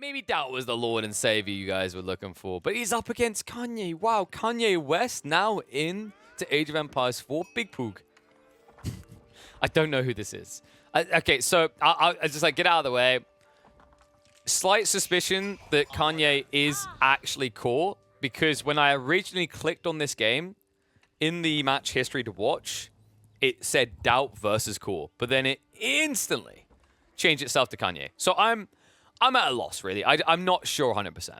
maybe Doubt was the Lord and Savior you guys were looking for. But he's up against Kanye. Wow, Kanye West now in to Age of Empires 4. Big Poog. I don't know who this is. Okay, so I'll just like get out of the way. Slight suspicion that Kanye is actually core, because when I originally clicked on this game, in the match history to watch, it said Doubt versus core, but then it instantly changed itself to Kanye. So I'm at a loss, really. I'm not sure 100%.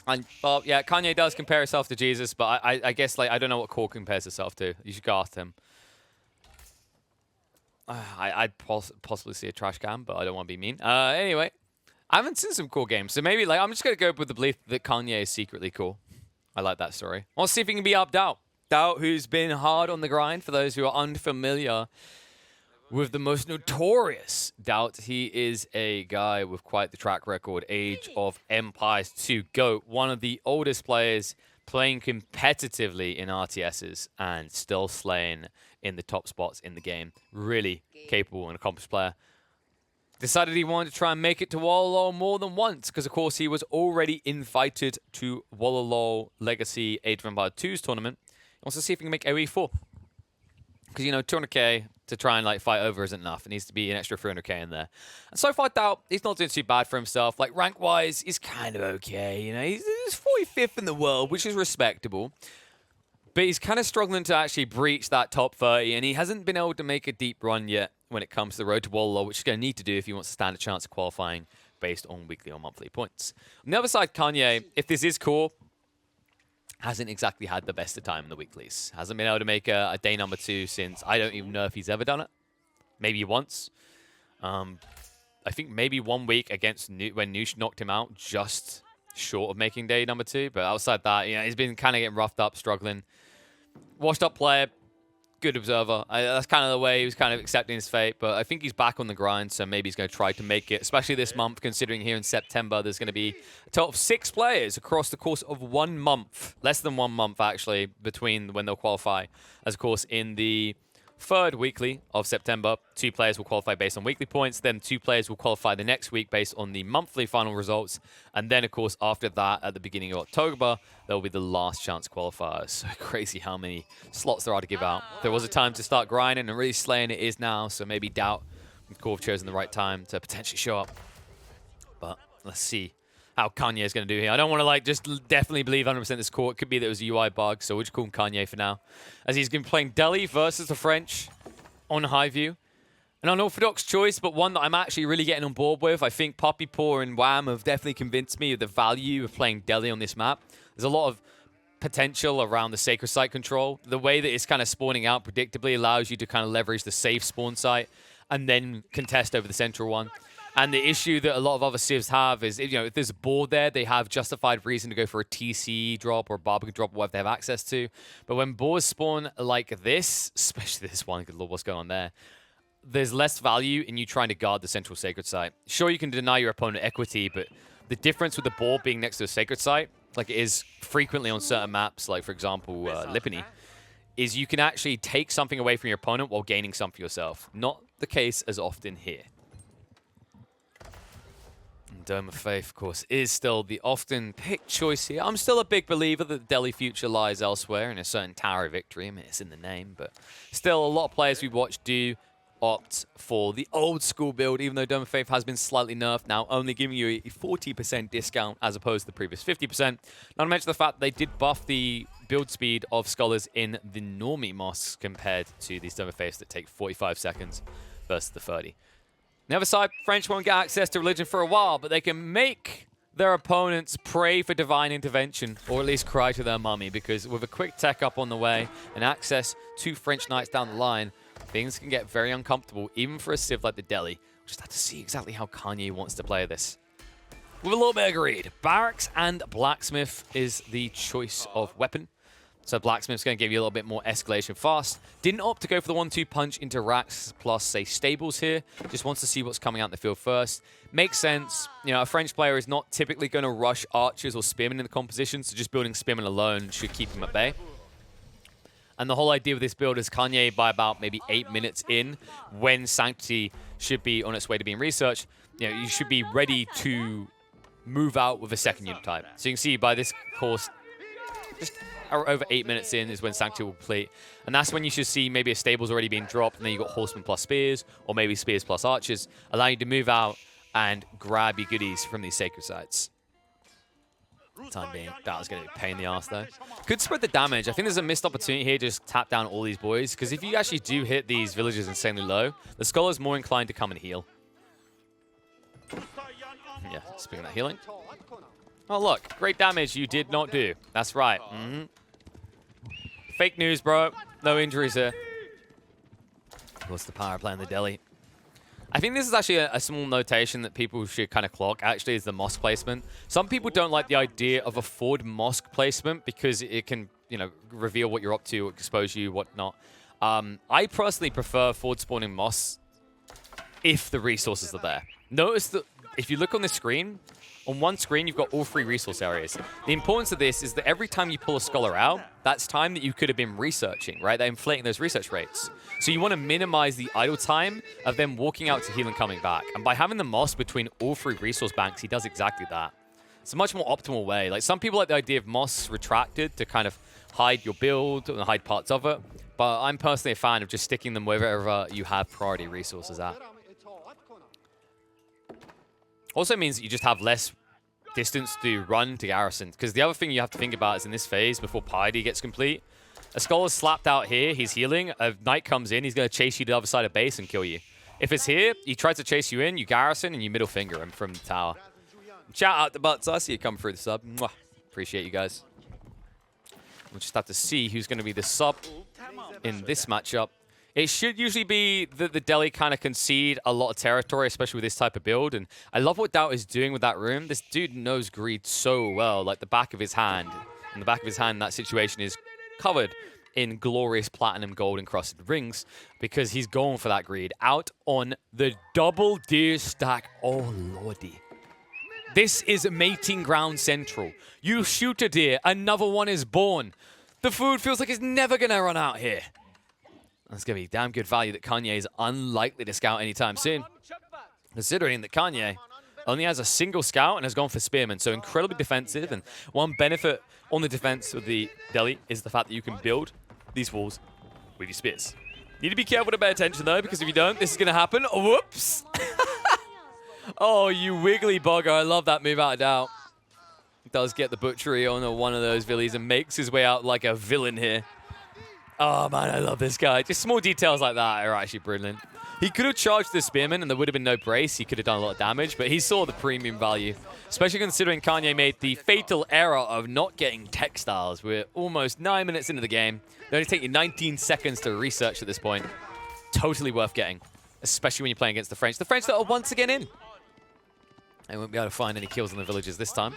And, well, yeah, Kanye does compare himself to Jesus, but I guess, like, I don't know what core compares himself to. You should go ask him. I'd possibly see a trash can, but I don't want to be mean. Anyway, I haven't seen some cool games, so maybe, like, I'm just going to go with the belief that Kanye is secretly cool. I like that story. I'll see if he can be up Doubt. Doubt, who's been hard on the grind, for those who are unfamiliar with the most notorious Doubt. He is a guy with quite the track record. Age of Empires 2 GOAT, one of the oldest players playing competitively in RTSs and still slaying in the top spots in the game. Really capable and accomplished player. Decided he wanted to try and make it to Wololo more than once, because of course he was already invited to Wololo Legacy Age of Empires 2's tournament. He wants to see if he can make AoE4. Because, you know, 200k to try and, like, fight over isn't enough. It needs to be an extra 300k in there. And so far, Doubt, he's not doing too bad for himself. Like, rank-wise, he's kind of okay, you know. He's 45th in the world, which is respectable. But he's kind of struggling to actually breach that top 30, and he hasn't been able to make a deep run yet when it comes to the road to Wololo, which he's going to need to do if he wants to stand a chance of qualifying based on weekly or monthly points. On the other side, Kanye, if this is core, hasn't exactly had the best of time in the weeklies. Hasn't been able to make a day number 2 since I don't even know if he's ever done it. Maybe once. I think maybe 1 week against when Noosh knocked him out, just short of making day number 2. But outside that, you know, he's been kind of getting roughed up, struggling. Washed up player, good observer. That's kind of the way he was kind of accepting his fate. But I think he's back on the grind, so maybe he's going to try to make it, especially this month, considering here in September there's going to be a total of 6 players across the course of 1 month. Less than 1 month, actually, between when they'll qualify. As, of course, in the 3rd weekly of September, 2 players will qualify based on weekly points. Then 2 players will qualify the next week based on the monthly final results. And then, of course, after that, at the beginning of October, there will be the last chance qualifiers. So crazy how many slots there are to give out. There was a time to start grinding and really slaying. It is now. So maybe Doubt and Core have chosen the right time to potentially show up. But let's see how Kanye is going to do here. I don't want to, like, just definitely believe 100% this core. It could be that it was a UI bug, so we'll just call him Kanye for now. As he's going to be playing Delhi versus the French on Highview. An unorthodox choice, but one that I'm actually really getting on board with. I think Poppy Paw and Wham have definitely convinced me of the value of playing Delhi on this map. There's a lot of potential around the Sacred Site control. The way that it's kind of spawning out predictably allows you to kind of leverage the safe spawn site and then contest over the central one. And the issue that a lot of other civs have is, you know, if there's a board there, they have justified reason to go for a TC drop or a barbecue drop, whatever they have access to. But when boards spawn like this, especially this one, good lord, what's going on there? There's less value in you trying to guard the central sacred site. Sure, you can deny your opponent equity, but the difference with the board being next to a sacred site, like it is frequently on certain maps, like for example, Lipany, is you can actually take something away from your opponent while gaining some for yourself. Not the case as often here. Dome of Faith, of course, is still the often picked choice here. I'm still a big believer that the Delhi future lies elsewhere in a certain Tower of Victory. I mean, it's in the name, but still a lot of players we watch do opt for the old school build, even though Dome of Faith has been slightly nerfed now, only giving you a 40% discount as opposed to the previous 50%. Not to mention the fact that they did buff the build speed of Scholars in the normie mosques compared to these Dome of Faiths that take 45 seconds versus the 30. On the other side, French won't get access to religion for a while, but they can make their opponents pray for divine intervention, or at least cry to their mummy, because with a quick tech up on the way and access to French Knights down the line, things can get very uncomfortable, even for a civ like the Delhi. We'll just have to see exactly how Kanye wants to play this. With a little bit of greed, Barracks and Blacksmith is the choice of weapon. So Blacksmith's going to give you a little bit more escalation fast. Didn't opt to go for the 1-2 punch into racks plus, say, stables here. Just wants to see what's coming out in the field first. Makes sense. You know, a French player is not typically going to rush archers or spearmen in the composition, so just building spearmen alone should keep him at bay. And the whole idea of this build is Kanye, by about maybe 8 minutes in, when Sanctity should be on its way to being researched, you know, you should be ready to move out with a second unit type. So you can see by this course, just over 8 minutes in is when Sanctity will complete. And that's when you should see maybe a stable's already being dropped, and then you got Horsemen plus Spears, or maybe Spears plus Archers, allowing you to move out and grab your goodies from these sacred sites. Time being, that was going to be a pain in the ass though. Could spread the damage. I think there's a missed opportunity here to just tap down all these boys, because if you actually do hit these villagers insanely low, the Scholar's more inclined to come and heal. Yeah, speaking of that healing. Oh look, great damage you did not do. That's right. Fake news, bro. No injuries here. What's the power play in the deli? I think this is actually a small notation that people should kind of clock, actually, is the mosque placement. Some people don't like the idea of a forward mosque placement because it can, you know, reveal what you're up to, expose you, whatnot. I personally prefer forward spawning mosques if the resources are there. Notice that if you look on the screen, on one screen, you've got all 3 resource areas. The importance of this is that every time you pull a scholar out, that's time that you could have been researching, right? They're inflating those research rates. So you want to minimize the idle time of them walking out to heal and coming back. And by having the mosque between all 3 resource banks, he does exactly that. It's a much more optimal way. Like, some people like the idea of mosques retracted to kind of hide your build and hide parts of it. But I'm personally a fan of just sticking them wherever you have priority resources at. Also means that you just have less distance to run to garrison. Because the other thing you have to think about is in this phase, before Piety gets complete, a Scholar's slapped out here, he's healing, a Knight comes in, he's going to chase you to the other side of base and kill you. If it's here, he tries to chase you in, you garrison, and you middle finger him from the tower. Shout out to Butts, I see you come through the sub. Mwah. Appreciate you guys. We'll just have to see who's going to be the sub in this matchup. It should usually be that the Deli kind of concede a lot of territory, especially with this type of build. And I love what Doubt is doing with that room. This dude knows greed so well, like the back of his hand. And the back of his hand in that situation is covered in glorious platinum gold encrusted rings because he's going for that greed. Out on the double deer stack. Oh, lordy. This is mating ground central. You shoot a deer, another one is born. The food feels like it's never going to run out here. That's going to be damn good value that Kanye is unlikely to scout anytime soon. Considering that Kanye only has a single scout and has gone for Spearman, so incredibly defensive. And one benefit on the defense of the Deli is the fact that you can build these walls with your spears. You need to be careful to pay attention, though, because if you don't, this is going to happen. Whoops! Oh, you wiggly bugger. I love that move out of Doubt. Does get the butchery on one of those villies and makes his way out like a villain here. Oh, man, I love this guy. Just small details like that are actually brilliant. He could have charged the Spearman and there would have been no brace. He could have done a lot of damage, but he saw the premium value, especially considering Kanye made the fatal error of not getting textiles. We're almost 9 minutes into the game. They only take you 19 seconds to research at this point. Totally worth getting, especially when you're playing against the French. The French that are once again in. They won't be able to find any kills on the villagers this time.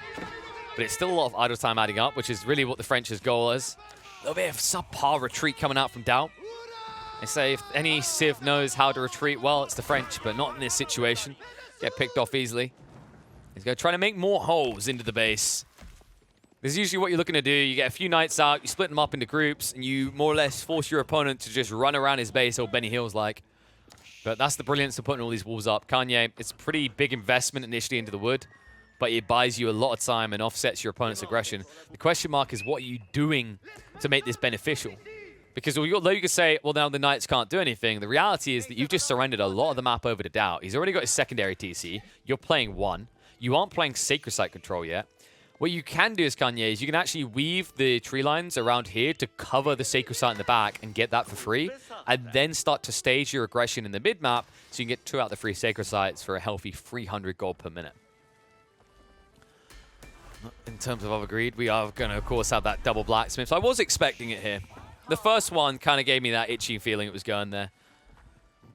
But it's still a lot of idle time adding up, which is really what the French's goal is. A little bit of subpar retreat coming out from Doubt. They say if any Civ knows how to retreat, well, it's the French, but not in this situation. Get picked off easily. He's going to try to make more holes into the base. This is usually what you're looking to do. You get a few Knights out, you split them up into groups, and you more or less force your opponent to just run around his base, or Benny Hill's like. But that's the brilliance of putting all these walls up. Kanye, it's a pretty big investment initially into the wood, but it buys you a lot of time and offsets your opponent's aggression. The question mark is, what are you doing to make this beneficial? Because although you could say, well, now the Knights can't do anything, the reality is that you've just surrendered a lot of the map over to Doubt. He's already got his secondary TC. You're playing one. You aren't playing Sacred Site Control yet. What you can do as Kanye is you can actually weave the tree lines around here to cover the Sacred Site in the back and get that for free, and then start to stage your aggression in the mid-map so you can get 2 out of the 3 Sacred Sites for a healthy 300 gold per minute. In terms of other greed, we are going to, of course, have that double blacksmith. So I was expecting it here. The first one kind of gave me that itchy feeling it was going there.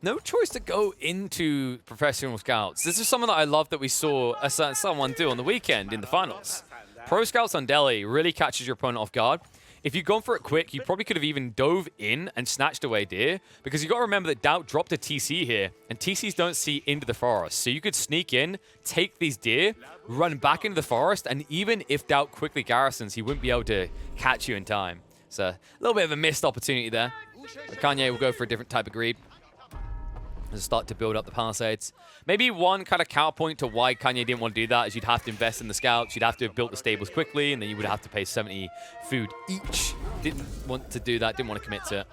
No choice to go into professional scouts. This is something that I love that we saw someone do on the weekend in the finals. Pro Scouts on Deli really catches your opponent off guard. If you'd gone for it quick, you probably could have even dove in and snatched away deer, because you got to remember that Doubt dropped a TC here, and TCs don't see into the forest. So you could sneak in, take these deer, run back into the forest, and even if Doubt quickly garrisons, he wouldn't be able to catch you in time. It's a little bit of a missed opportunity there. But Kanye will go for a different type of greed and start to build up the Palisades. Maybe one kind of counterpoint to why Kanye didn't want to do that is you'd have to invest in the scouts, you'd have to have built the stables quickly, and then you would have to pay 70 food each. Didn't want to do that, didn't want to commit to it.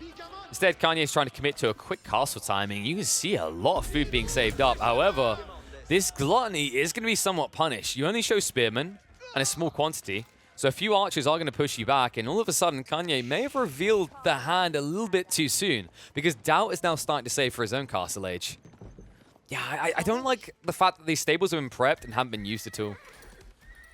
Instead, Kanye's trying to commit to a quick castle timing. You can see a lot of food being saved up. However, this gluttony is going to be somewhat punished. You only show spearmen and a small quantity, so a few archers are going to push you back, and all of a sudden, Kanye may have revealed the hand a little bit too soon, because Doubt is now starting to save for his own castle age. Yeah, I don't like the fact that these stables have been prepped and haven't been used at all.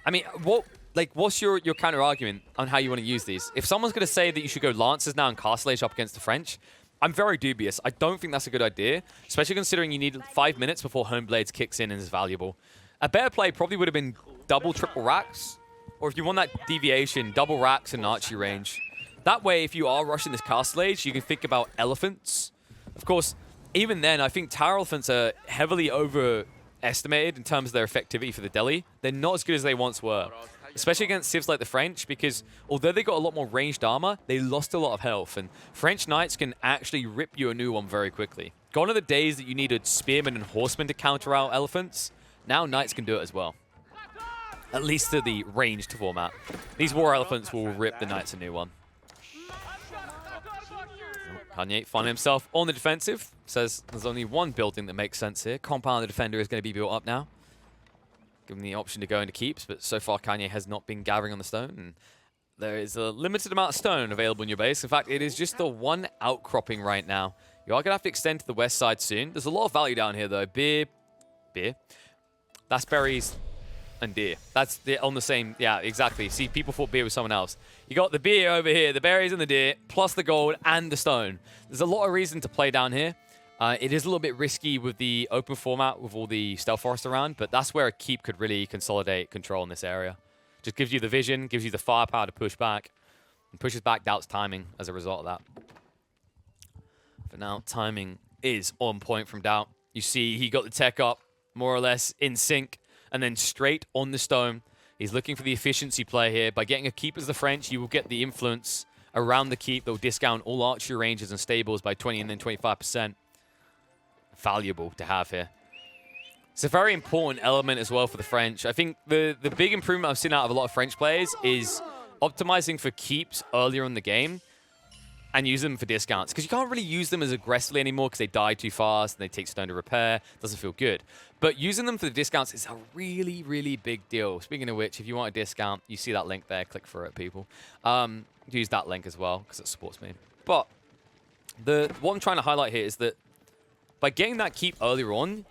I mean, what's your counter-argument on how you want to use these? If someone's going to say that you should go Lancers now and castle age up against the French, I'm very dubious. I don't think that's a good idea, especially considering you need 5 minutes before Home Blades kicks in and is valuable. A better play probably would have been double, triple racks, or if you want that deviation, double racks and archery range. That way, if you are rushing this castle age, you can think about elephants. Of course, even then, I think tower elephants are heavily overestimated in terms of their effectivity for the Delhi. They're not as good as they once were, especially against civs like the French, because although they got a lot more ranged armor, they lost a lot of health, and French knights can actually rip you a new one very quickly. Gone are the days that you needed spearmen and horsemen to counter out elephants. Now knights can do it as well. At least to the ranged format. These war elephants will rip the knights a new one. Kanye finding himself on the defensive. Says there's only one building that makes sense here. Compound the defender is going to be built up now. Given the option to go into keeps, but so far Kanye has not been gathering on the stone. And there is a limited amount of stone available in your base. In fact, it is just the one outcropping right now. You are going to have to extend to the west side soon. There's a lot of value down here, though. Beer. That's berries and deer. That's on the same, yeah, exactly. See, people thought beer was someone else. You got the beer over here, the berries and the deer, plus the gold and the stone. There's a lot of reason to play down here. It is a little bit risky with the open format with all the stealth forest around, but that's where a keep could really consolidate control in this area. Just gives you the vision, gives you the firepower to push back, and pushes back Doubt's timing as a result of that. For now, timing is on point from Doubt. You see he got the tech up more or less in sync, and then straight on the stone. He's looking for the efficiency play here. By getting a keep as the French, you will get the influence around the keep. They'll discount all archery ranges and stables by 20 and then 25%. Valuable to have here. It's a very important element as well for the French. I think the big improvement I've seen out of a lot of French players is optimizing for keeps earlier in the game and use them for discounts, because you can't really use them as aggressively anymore because they die too fast and they take stone to repair. Doesn't feel good. But using them for the discounts is a really, really big deal. Speaking of which, if you want a discount, you see that link there. Click for it, people. Use that link as well because it supports me. But what I'm trying to highlight here is that by getting that keep earlier on,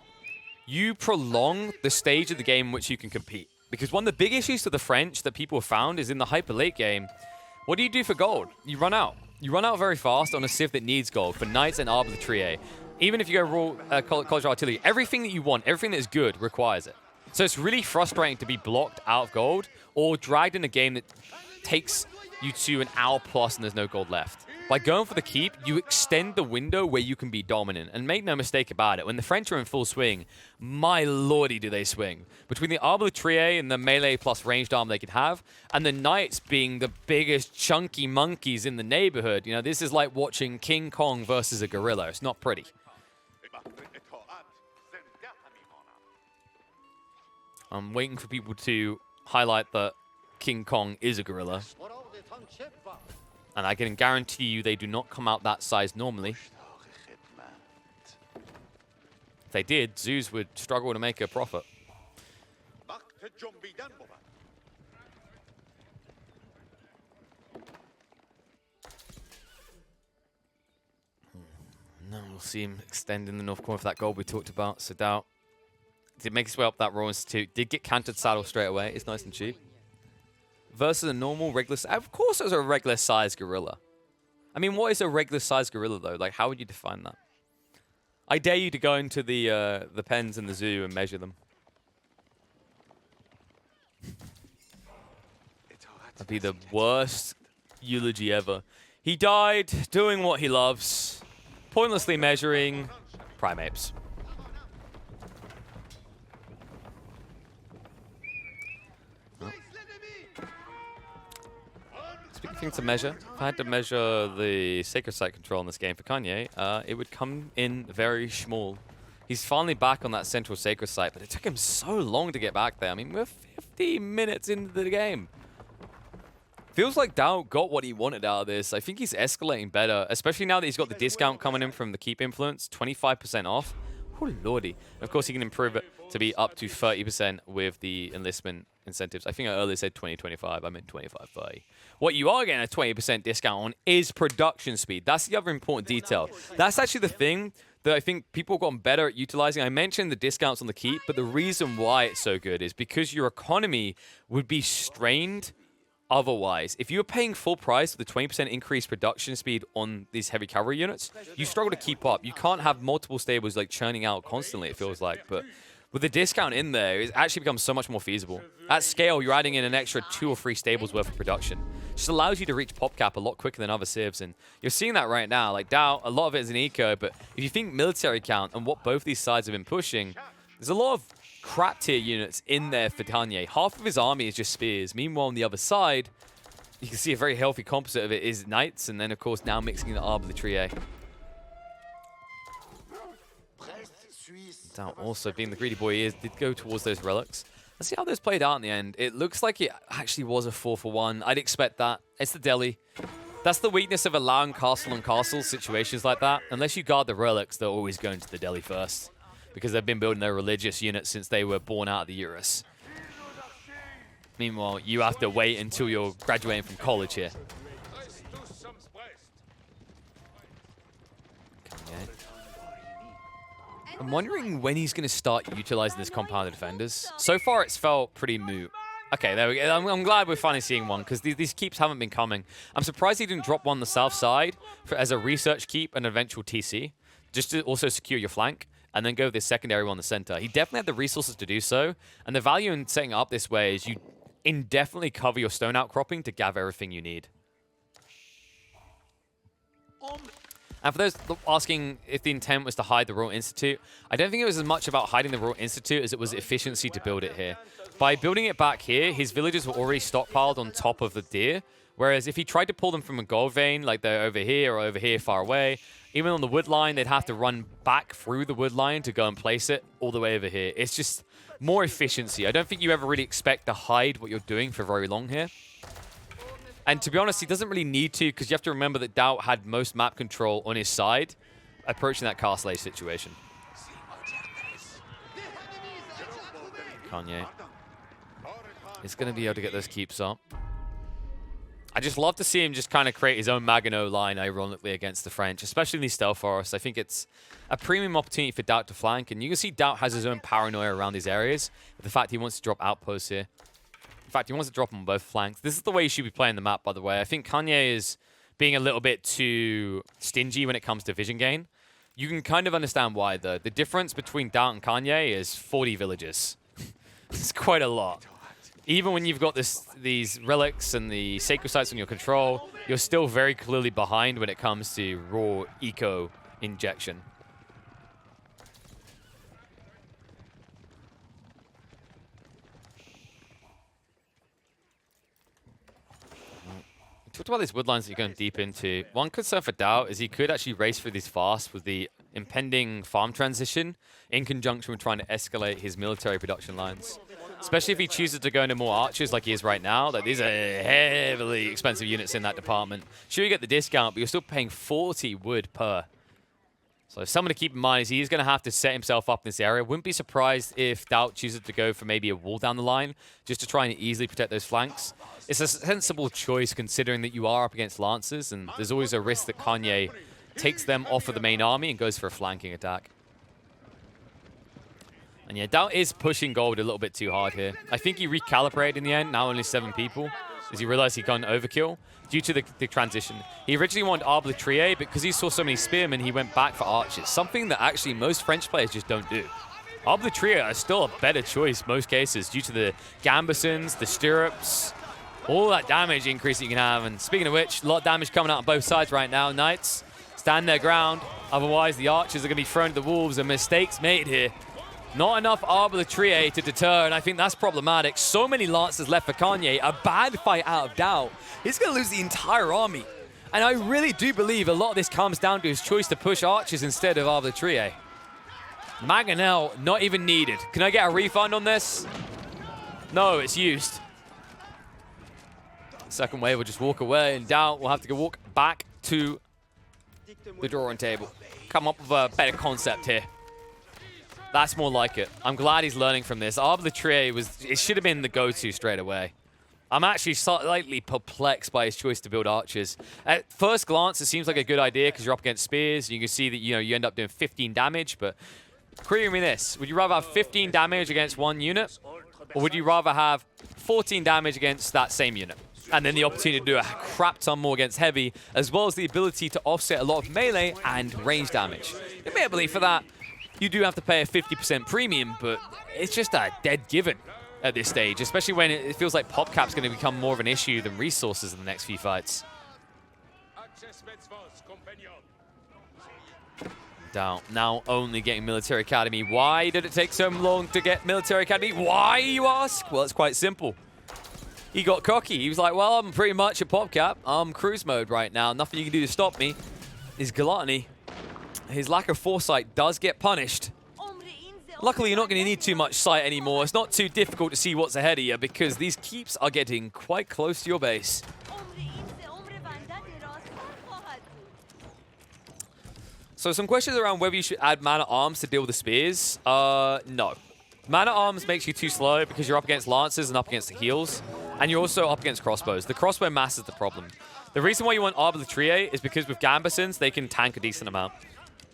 you prolong the stage of the game in which you can compete. Because one of the big issues to the French that people have found is in the hyper late game, what do you do for gold? You run out. You run out very fast on a civ that needs gold for knights and arbitrarie. Even if you go raw college artillery, everything that you want, everything that is good requires it. So it's really frustrating to be blocked out of gold or dragged in a game that takes you to an hour plus and there's no gold left. By going for the keep, you extend the window where you can be dominant. And make no mistake about it, when the French are in full swing, my lordy do they swing. Between the arbitrarie and the melee plus ranged arm they could have, and the knights being the biggest chunky monkeys in the neighborhood, you know, this is like watching King Kong versus a gorilla. It's not pretty. I'm waiting for people to highlight that King Kong is a gorilla. And I can guarantee you they do not come out that size normally. If they did, zoos would struggle to make a profit. Now we'll see him extend in the north corner for that goal we talked about. So Doubt did make his way up that Royal Institute. Did get cantered saddle straight away. It's nice and cheap. Versus a normal, regular... Of course it was a regular-sized gorilla. I mean, what is a regular-sized gorilla, though? Like, how would you define that? I dare you to go into the pens in the zoo and measure them. That'd be the worst eulogy ever. He died doing what he loves, pointlessly measuring primates. thing to measure. If I had to measure the Sacred Site control in this game for Kanye, it would come in very small. He's finally back on that central Sacred Site, but it took him so long to get back there. I mean, we're 50 minutes into the game. Feels like Dao got what he wanted out of this. I think he's escalating better, especially now that he's got the discount coming in from the Keep Influence, 25% off. Oh, lordy. And of course, he can improve it to be up to 30% with the enlistment incentives. I think I earlier said 20-25. I meant 25-30. What you are getting a 20% discount on is production speed. That's the other important detail. That's actually the thing that I think people have gotten better at utilizing. I mentioned the discounts on the Keep, but the reason why it's so good is because your economy would be strained otherwise. If you were paying full price for the 20% increased production speed on these heavy cavalry units, you struggle to keep up. You can't have multiple stables like churning out constantly, it feels like. But with the discount in there, it actually becomes so much more feasible. At scale, you're adding in an extra 2 or 3 stables worth of production. It just allows you to reach pop cap a lot quicker than other civs, and you're seeing that right now. Like Dao, a lot of it is an eco, but if you think military count and what both these sides have been pushing, there's a lot of crap tier units in there for Kanye. Half of his army is just spears. Meanwhile, on the other side, you can see a very healthy composite of it is knights, and then of course now mixing the arbaletier. Dao also, being the greedy boy he is, did go towards those relics. Let's see how this played out in the end. It looks like it actually was a 4-for-1. I'd expect that. It's the Delhi. That's the weakness of allowing castle on castle situations like that. Unless you guard the relics, they're always going to the Delhi first, because they've been building their religious units since they were born out of the Urus. Meanwhile, you have to wait until you're graduating from college here. Okay. I'm wondering when he's going to start utilizing this compounded defenders. So far, it's felt pretty moot. Okay, there we go. I'm glad we're finally seeing one, because these keeps haven't been coming. I'm surprised he didn't drop one on the south side as a research keep and eventual TC, just to also secure your flank, and then go with this secondary one in the center. He definitely had the resources to do so, and the value in setting up this way is you indefinitely cover your stone outcropping to gather everything you need. And for those asking if the intent was to hide the Royal Institute, I don't think it was as much about hiding the Royal Institute as it was efficiency to build it here. By building it back here, his villagers were already stockpiled on top of the deer, whereas if he tried to pull them from a gold vein, like they're over here or over here far away, even on the wood line, they'd have to run back through the wood line to go and place it all the way over here. It's just more efficiency. I don't think you ever really expect to hide what you're doing for very long here. And to be honest, he doesn't really need to, because you have to remember that Dao had most map control on his side, approaching that castle age situation. Kanye is going to be able to get those keeps up. I just love to see him just kind of create his own Maginot line, ironically, against the French, especially in these stealth forests. I think it's a premium opportunity for Dao to flank, and you can see Dao has his own paranoia around these areas, with the fact he wants to drop outposts here. In fact, he wants to drop them on both flanks. This is the way you should be playing the map, by the way. I think Kanye is being a little bit too stingy when it comes to vision gain. You can kind of understand why, though. The difference between Dao and Kanye is 40 villages. It's quite a lot. Even when you've got these relics and the sacred sites on your control, you're still very clearly behind when it comes to raw eco injection. We talked about these woodlines that you're going deep into. One concern for Dao is he could actually race through these fast with the impending farm transition in conjunction with trying to escalate his military production lines. Especially if he chooses to go into more archers like he is right now. Like, these are heavily expensive units in that department. Sure, you get the discount, but you're still paying 40 wood per. So something to keep in mind is he is going to have to set himself up in this area. Wouldn't be surprised if Dao chooses to go for maybe a wall down the line just to try and easily protect those flanks. It's a sensible choice considering that you are up against Lancers, and there's always a risk that Kanye takes them off of the main army and goes for a flanking attack. And yeah, Dao is pushing gold a little bit too hard here. I think he recalibrated in the end, now only 7 people, as he realized he got an overkill due to the transition. He originally wanted arbaletier, but because he saw so many spearmen, he went back for archers, something that actually most French players just don't do. Arbaletier is still a better choice most cases due to the gambesons, the stirrups, all that damage increase that you can have. And speaking of which, a lot of damage coming out on both sides right now. Knights stand their ground, otherwise the archers are going to be thrown to the wolves, and mistakes made here. Not enough Arbitraire to deter, and I think that's problematic. So many Lancers left for Kanye. A bad fight out of Doubt. He's going to lose the entire army. And I really do believe a lot of this comes down to his choice to push archers instead of Arbitraire. Mangonel, not even needed. Can I get a refund on this? No, it's used. Second wave will just walk away, and Doubt will have to go walk back to the drawing table. Come up with a better concept here. That's more like it. I'm glad he's learning from this. Arbitraire it should have been the go-to straight away. I'm actually slightly perplexed by his choice to build archers. At first glance, it seems like a good idea because you're up against spears. You can see that you end up doing 15 damage, but query me this. Would you rather have 15 damage against one unit, or would you rather have 14 damage against that same unit? And then the opportunity to do a crap ton more against heavy, as well as the ability to offset a lot of melee and range damage. Admittedly, for that, you do have to pay a 50% premium, but it's just a dead given at this stage, especially when it feels like PopCap's going to become more of an issue than resources in the next few fights. Doubt now only getting Military Academy. Why did it take so long to get Military Academy? Why, you ask? Well, it's quite simple. He got cocky. He was like, well, I'm pretty much at PopCap. I'm cruise mode right now. Nothing you can do to stop me. His gluttony, his lack of foresight does get punished. Luckily, you're not going to need too much sight anymore. It's not too difficult to see what's ahead of you because these keeps are getting quite close to your base. So some questions around whether you should add Man-at-Arms to deal with the spears. No. Man-at-Arms makes you too slow because you're up against Lancers and up against the heals. And you're also up against crossbows. The crossbow mass is the problem. The reason why you want Arbitraire is because with Gambesons, they can tank a decent amount.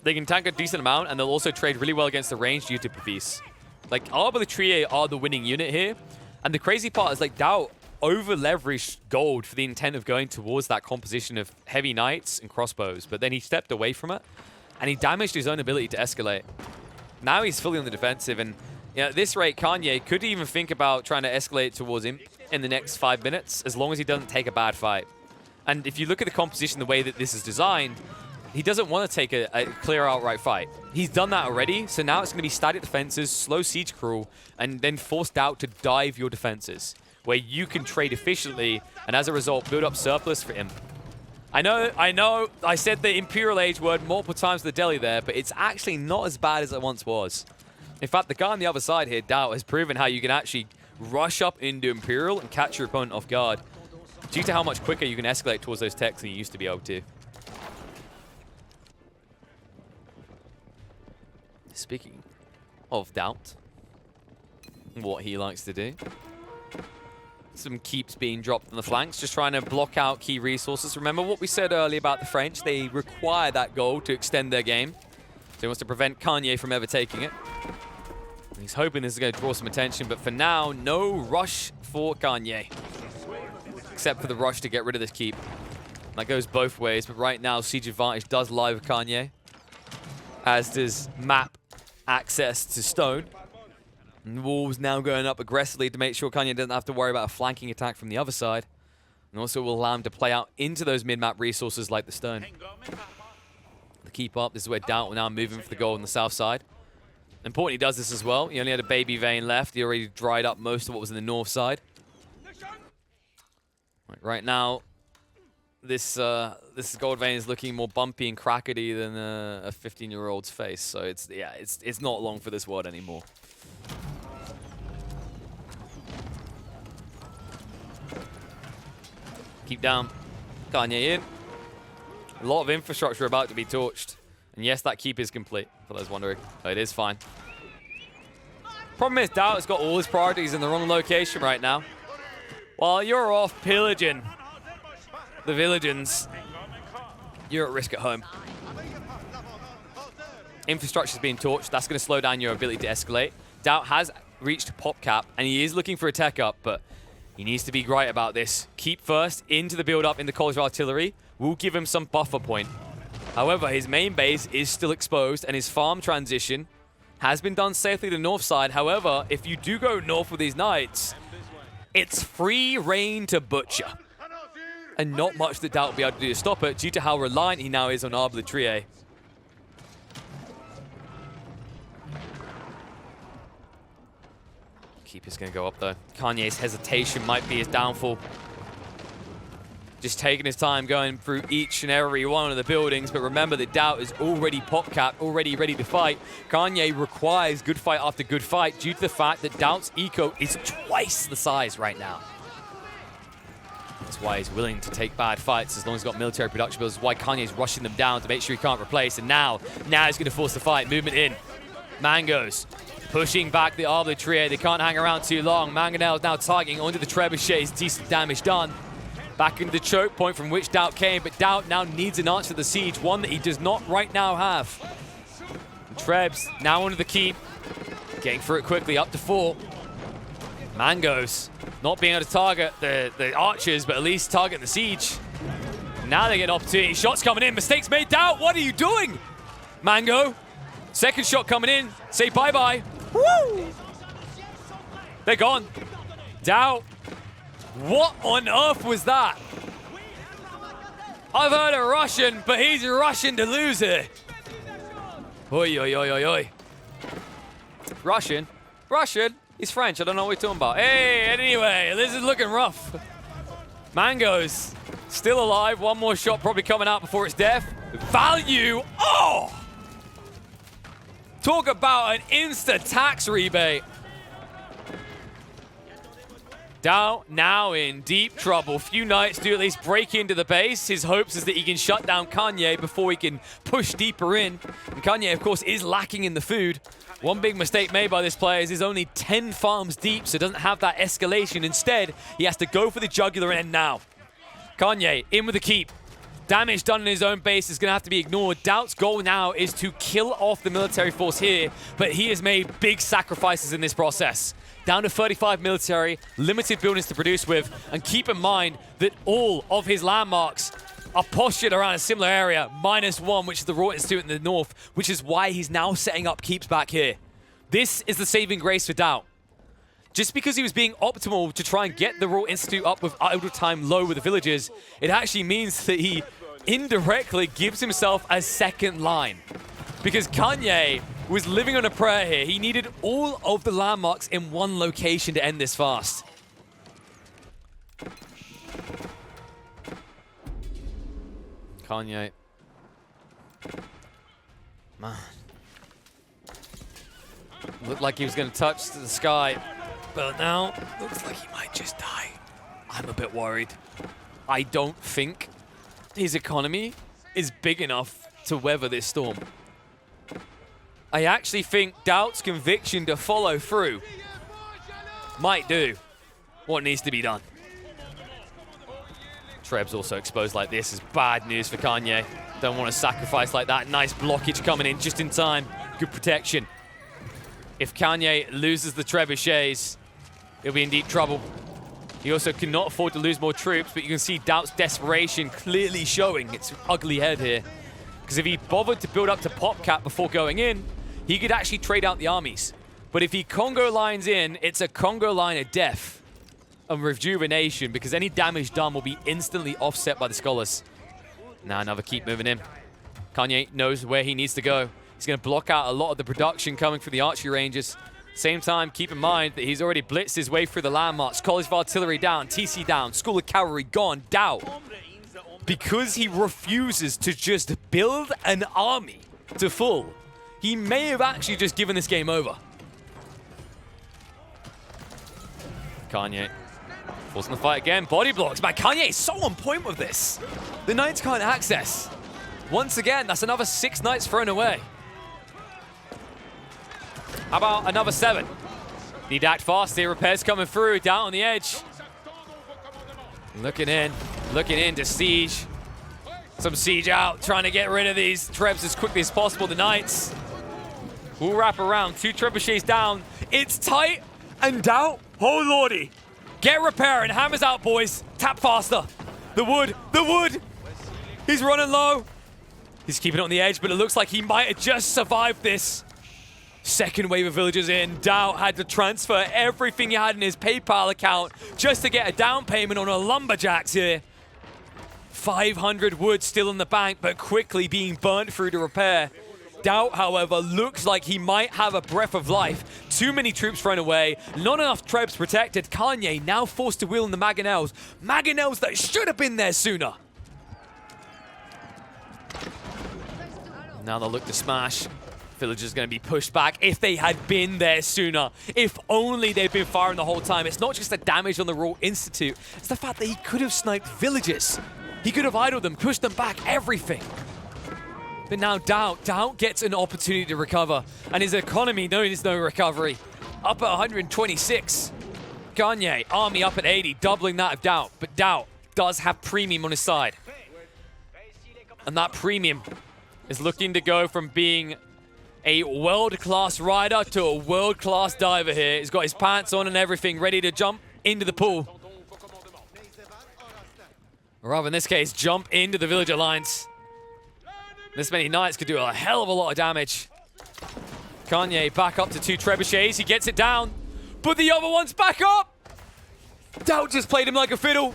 They can tank a decent amount, and they'll also trade really well against the range due to Pavis. Like, Arbitraire are the winning unit here. And the crazy part is, like, Doubt over-leveraged gold for the intent of going towards that composition of heavy knights and crossbows. But then he stepped away from it, and he damaged his own ability to escalate. Now he's fully on the defensive, and at this rate, Kanye could even think about trying to escalate towards him in the next 5 minutes, as long as he doesn't take a bad fight. And if you look at the composition, the way that this is designed, he doesn't want to take a clear outright fight. He's done that already, so now it's going to be static defenses, slow siege crawl, and then force Doubt to dive your defenses, where you can trade efficiently, and as a result, build up surplus for him. I know, I said the Imperial Age word multiple times to the deli there, but it's actually not as bad as it once was. In fact, the guy on the other side here, Doubt, has proven how you can actually rush up into Imperial and catch your opponent off guard, due to how much quicker you can escalate towards those techs than you used to be able to. Speaking of Doubt, what he likes to do. Some keeps being dropped on the flanks, just trying to block out key resources. Remember what we said earlier about the French? They require that gold to extend their game. So he wants to prevent Kanye from ever taking it. And he's hoping this is going to draw some attention, but for now, no rush for Kanye. Except for the rush to get rid of this keep. That goes both ways, but right now, siege advantage does lie with Kanye. As does map access to stone. And the Wolves now going up aggressively to make sure Kanye doesn't have to worry about a flanking attack from the other side. And also will allow him to play out into those mid-map resources like the stone. The keep up, this is where Doubt will now move in for the goal on the south side. Important he does this as well. He only had a baby vein left. He already dried up most of what was in the north side. Right now, this gold vein is looking more bumpy and crackety than a 15-year-old's face. So it's not long for this world anymore. Keep down. Kanye in. A lot of infrastructure about to be torched. And yes, that keep is complete, for those wondering. Oh, it is fine. Problem is, Doubt has got all his priorities in the wrong location right now. While you're off pillaging the villagers, you're at risk at home. Infrastructure's being torched. That's going to slow down your ability to escalate. Doubt has reached PopCap, and he is looking for a tech up, but he needs to be right about this. Keep first into the build-up in the College of Artillery will give him some buffer point. However, his main base is still exposed, and his farm transition has been done safely to the north side. However, if you do go north with these knights, it's free reign to butcher. And not much that Doubt will be able to do to stop it due to how reliant he now is on Arbitraire. Keeper's going to go up, though. Kanye's hesitation might be his downfall. Just taking his time going through each and every one of the buildings. But remember that Doubt is already pop-capped, already ready to fight. Kanye requires good fight after good fight due to the fact that Doubt's eco is twice the size right now. That's why he's willing to take bad fights as long as he's got military production builds. That's why Kanye's rushing them down to make sure he can't replace. And now he's going to force the fight. Movement in. Mangoes pushing back the Arbitrator. They can't hang around too long. Mangonel is now targeting onto the Trebuchets. Decent damage done. Back into the choke point from which Doubt came, but Doubt now needs an answer to the siege, one that he does not right now have. And Trebs now under the keep. Getting through it quickly, up to 4. Mangoes not being able to target the archers, but at least target the siege. Now they get an opportunity. Shots coming in. Mistakes made. Doubt, what are you doing? Mango. Second shot coming in. Say bye-bye. Woo! They're gone. Doubt. What on earth was that? I've heard a Russian, but he's Russian to lose it. Oi, oi, oi, oi, oi. Russian? Russian? He's French. I don't know what we're talking about. Hey, anyway, this is looking rough. Mangoes still alive. One more shot probably coming out before it's death. Value. Oh! Talk about an insta-tax rebate. Doubt now in deep trouble. Few Knights do at least break into the base. His hopes is that he can shut down Kanye before he can push deeper in. And Kanye, of course, is lacking in the food. One big mistake made by this player is he's only 10 farms deep, so doesn't have that escalation. Instead, he has to go for the jugular end now. Kanye in with the keep. Damage done in his own base is going to have to be ignored. Doubt's goal now is to kill off the military force here, but he has made big sacrifices in this process. Down to 35 military, limited buildings to produce with, and keep in mind that all of his landmarks are postured around a similar area, -1, which is the Raw Institute in the north, which is why he's now setting up keeps back here. This is the saving grace for Doubt. Just because he was being optimal to try and get the Raw Institute up with idle time low with the villagers, it actually means that he indirectly gives himself a second line. Because Kanye was living on a prayer here. He needed all of the landmarks in one location to end this fast. Kanye. Man. Looked like he was going to touch the sky. But now, looks like he might just die. I'm a bit worried. I don't think his economy is big enough to weather this storm. I actually think Doubt's conviction to follow through might do what needs to be done. Treb's also exposed like this is bad news for Kanye. Don't want to sacrifice like that. Nice blockage coming in just in time. Good protection. If Kanye loses the trebuchets, he'll be in deep trouble. He also cannot afford to lose more troops, but you can see Doubt's desperation clearly showing its ugly head here. Because if he bothered to build up to pop cap before going in, he could actually trade out the armies. But if he Congo lines in, it's a Congo line of death and rejuvenation, because any damage done will be instantly offset by the scholars. Now another keep moving in. Kanye knows where he needs to go. He's going to block out a lot of the production coming from the archery ranges. Same time, keep in mind that he's already blitzed his way through the landmarks. College of Artillery down, TC down, School of Cavalry gone, Doubt. Because he refuses to just build an army to full, he may have actually just given this game over. Kanye forcing the fight again, body blocks. Man, Kanye is so on point with this. The Knights can't access. Once again, that's another 6 Knights thrown away. How about another 7? Need to act fast here. Repairs coming through, down on the edge. Looking in to siege. Some siege out, trying to get rid of these Trebs as quickly as possible. The Knights will wrap around. 2 trebuchets down. It's tight, and Doubt, oh lordy. Get repair and hammers out, boys. Tap faster. The wood. He's running low. He's keeping it on the edge, but it looks like he might have just survived this. Second wave of villagers in. Doubt had to transfer everything he had in his PayPal account just to get a down payment on a lumberjacks here. 500 wood still in the bank, but quickly being burnt through to repair. Doubt, however, looks like he might have a breath of life. Too many troops thrown away. Not enough Trebs protected. Kanye now forced to wheel in the Mangonels. Mangonels that should have been there sooner. Now they'll look to smash. Villagers going to be pushed back. If they had been there sooner, if only they'd been firing the whole time. It's not just the damage on the Raw Institute, it's the fact that he could have sniped villagers. He could have idled them, pushed them back, everything. But now Doubt gets an opportunity to recover, and his economy knows no recovery. Up at 126. Kanye, army up at 80, doubling that of Doubt, but Doubt does have premium on his side. And that premium is looking to go from being a world-class rider to a world-class diver here. He's got his pants on and everything, ready to jump into the pool. Or rather, in this case, jump into the villager lines. This many knights could do a hell of a lot of damage. Kanye back up to 2 trebuchets. He gets it down, but the other one's back up. Doubt just played him like a fiddle.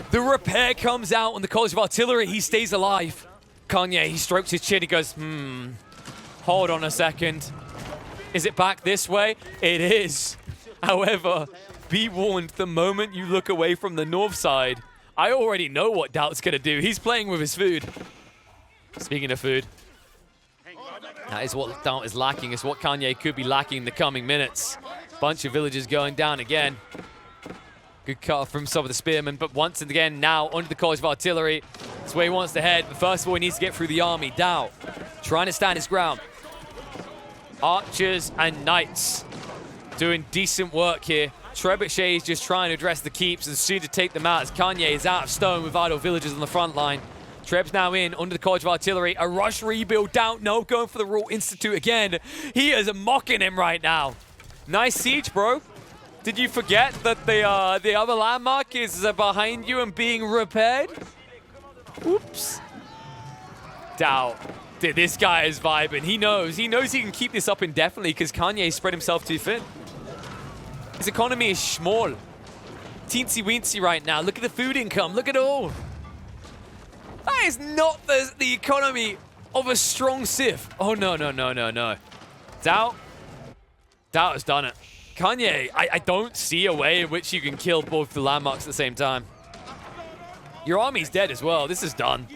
The repair comes out on the College of Artillery. He stays alive. Kanye, he strokes his chin. He goes, hold on a second. Is it back this way? It is. However, be warned, the moment you look away from the north side, I already know what Doubt's going to do. He's playing with his food. Speaking of food, that is what Doubt is lacking. It's what Kanye could be lacking in the coming minutes. Bunch of villagers going down again. Good cut from some of the spearmen, but once again now onto the College of Artillery. That's where he wants to head, but first of all he needs to get through the army. Doubt trying to stand his ground. Archers and knights doing decent work here. Trebuchet is just trying to address the keeps and soon to take them out as Kanye is out of stone with idle villagers on the front line. Treb's now in under the College of Artillery. A rush rebuild. Doubt, no, going for the Raw Institute again. He is mocking him right now. Nice siege, bro. Did you forget that the other landmark is behind you and being repaired? Oops. Doubt. Dude, this guy is vibing. He knows he can keep this up indefinitely because Kanye spread himself too thin. His economy is small. Teensy weensy right now. Look at the food income. Look at it all. That is not the economy of a strong Civ. Oh, no. Doubt has done it. Kanye, I don't see a way in which you can kill both the landmarks at the same time. Your army's dead as well. This is done.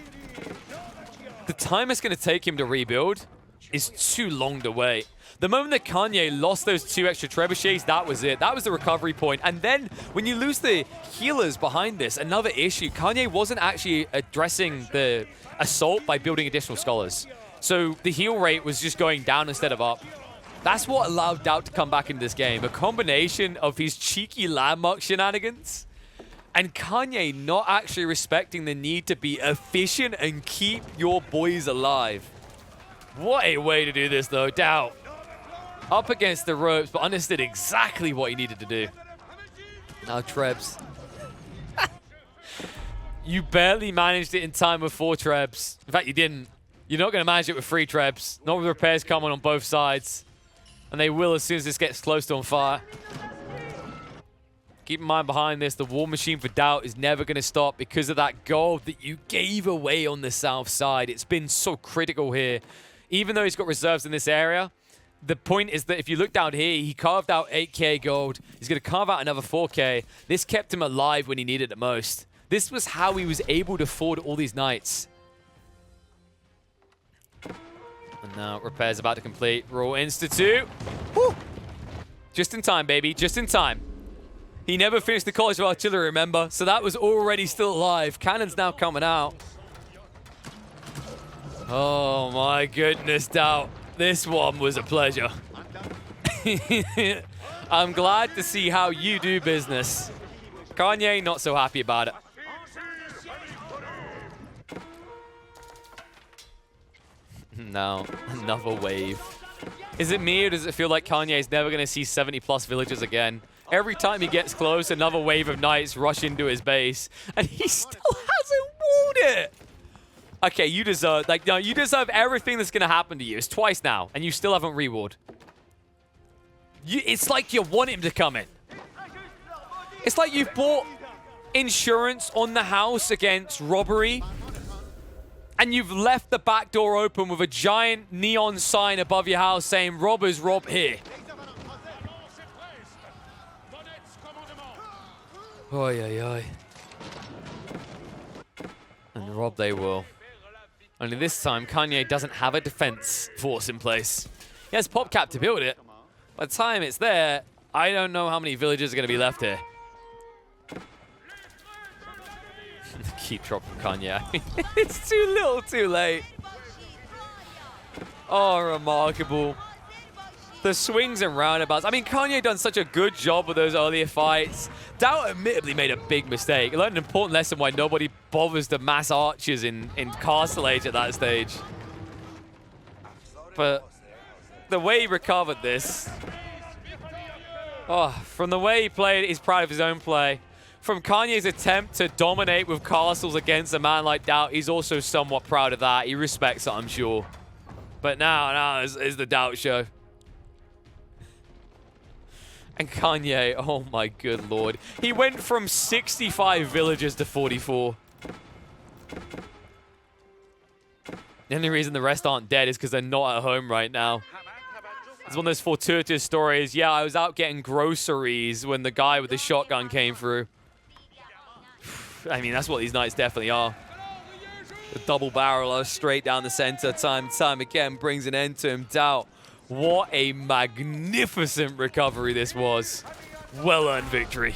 The time it's going to take him to rebuild is too long to wait. The moment that Kanye lost those 2 extra trebuchets, that was it. That was the recovery point. And then when you lose the healers behind this, another issue, Kanye wasn't actually addressing the assault by building additional scholars. So the heal rate was just going down instead of up. That's what allowed Doubt to come back into this game. A combination of his cheeky landmark shenanigans and Kanye not actually respecting the need to be efficient and keep your boys alive. What a way to do this, though. Doubt up against the ropes, but understood exactly what he needed to do. Now Trebs. You barely managed it in time with 4 Trebs. In fact, you didn't. You're not going to manage it with 3 Trebs. Not with repairs coming on both sides. And they will as soon as this gets close to on fire. Keep in mind behind this, the war machine for Doubt is never going to stop because of that gold that you gave away on the south side. It's been so critical here. Even though he's got reserves in this area, the point is that if you look down here, he carved out 8k gold. He's going to carve out another 4k. This kept him alive when he needed it most. This was how he was able to afford all these knights. And now repairs about to complete. Raw Institute. Woo! Just in time, baby. Just in time. He never finished the College of Artillery, remember? So that was already still alive. Cannon's now coming out. Oh my goodness, Doubt. This one was a pleasure. I'm glad to see how you do business. Kanye, not so happy about it. No, another wave. Is it me or does it feel like Kanye is never going to see 70+ villagers again? Every time he gets close, another wave of knights rush into his base, and he still hasn't won it. Okay, you deserve, no, you deserve everything that's going to happen to you. It's twice now, and you still haven't reward. It's like you want him to come in. It's like you've bought insurance on the house against robbery, and you've left the back door open with a giant neon sign above your house saying, robbers rob here. Oy, oy, oy. And rob they will. Only this time, Kanye doesn't have a defense force in place. He has PopCap to build it. By the time it's there, I don't know how many villagers are going to be left here. Keep dropping Kanye. It's too little, too late. Oh, remarkable. The swings and roundabouts. I mean, Kanye done such a good job with those earlier fights. Doubt admittedly made a big mistake. He learned an important lesson why nobody bothers to mass archers in Castle Age at that stage. But the way he recovered this. Oh, from the way he played, he's proud of his own play. From Kanye's attempt to dominate with castles against a man like Doubt, he's also somewhat proud of that. He respects it, I'm sure. But now is the Doubt show. And Kanye, oh my good lord. He went from 65 villagers to 44. The only reason the rest aren't dead is because they're not at home right now. It's one of those fortuitous stories. Yeah, I was out getting groceries when the guy with the shotgun came through. I mean, that's what these knights definitely are. The double barreler straight down the center time and time again brings an end to him. Doubt. What a magnificent recovery this was. Well-earned victory.